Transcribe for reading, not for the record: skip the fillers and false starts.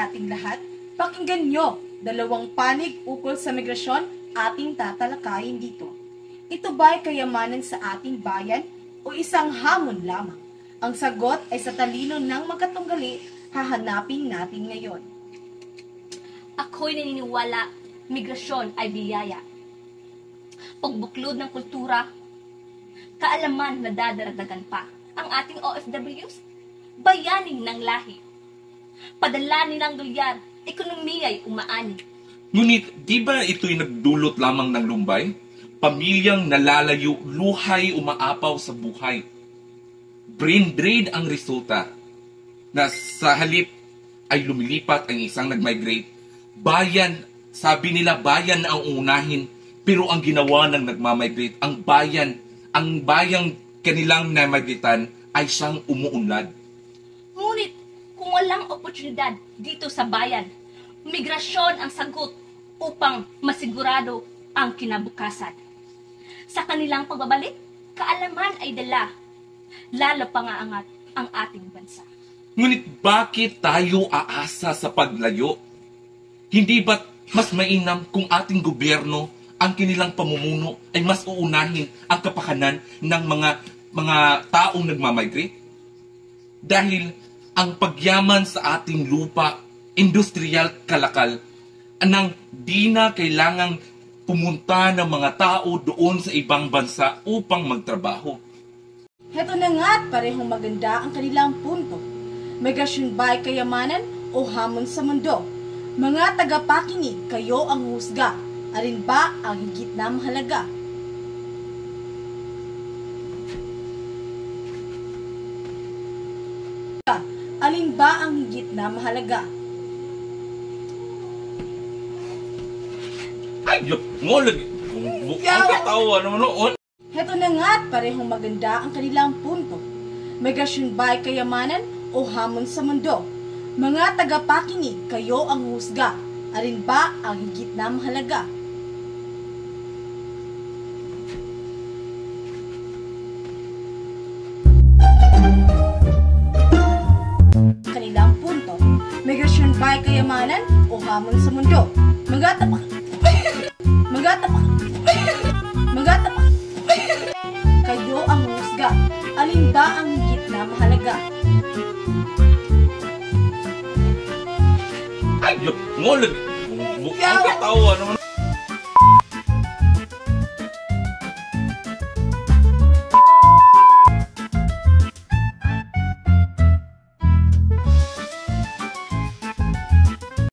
sa ating lahat, pakinggan nyo dalawang panig ukol sa migrasyon ating tatalakayin dito. Ito ba'y kayamanan sa ating bayan o isang hamon lamang? Ang sagot ay sa talino ng magkatunggali, hahanapin natin ngayon. Ako'y naniniwala, migrasyon ay biyaya. Pagbuklod ng kultura, kaalaman na dadaragdagan pa ang ating OFWs, bayaning ng lahi. Padalanin ng dolyar, ekonomiya'y umaani. Ngunit, di ba ito'y nagdulot lamang ng lumbay? Pamilyang nalalayo, luhay umaapaw sa buhay. Brain drain ang resulta na sa halip ay lumilipat ang isang nag-migrate. Bayan, sabi nila bayan na ang unahin, pero ang ginawa ng nagmamigrate, ang bayang kanilang namigratan ay siyang umuunlad. Ngunit, kung walang oportunidad dito sa bayan, migrasyon ang sagot upang masigurado ang kinabukasan. Sa kanilang pagbabalik, kaalaman ay dala, lalo pangaangat ang ating bansa. Ngunit bakit tayo aasa sa paglayo? Hindi ba't mas mainam kung ating gobyerno, ang kanilang pamumuno ay mas uunahin ang kapakanan ng mga taong nagmamigrate? Dahil ang pagyaman sa ating lupa, industrial kalakal, anang di na kailangang pumunta ng mga tao doon sa ibang bansa upang magtrabaho. Heto na nga at parehong maganda ang kanilang punto. Migrasyon ba'y kayamanan o hamon sa mundo? Mga tagapakinig, kayo ang husga. Alin ba ang higit na mahalaga? Alin ba ang higit na mahalaga? Ay, ngulag! Ang katawa naman noon. Heto na nga at parehong maganda ang kanilang punto. Migrasyon ba'y kayamanan o hamon sa mundo? Mga tagapakinig, kayo ang husga. Alin ba ang higit na mahalaga? Kanilang punto. Migrasyon ba'y kayamanan o hamon sa mundo? Mga tapak. Kayo ang husga. Alin ba ang higit na mahalaga? Ay, ngulag! Ang katawa naman.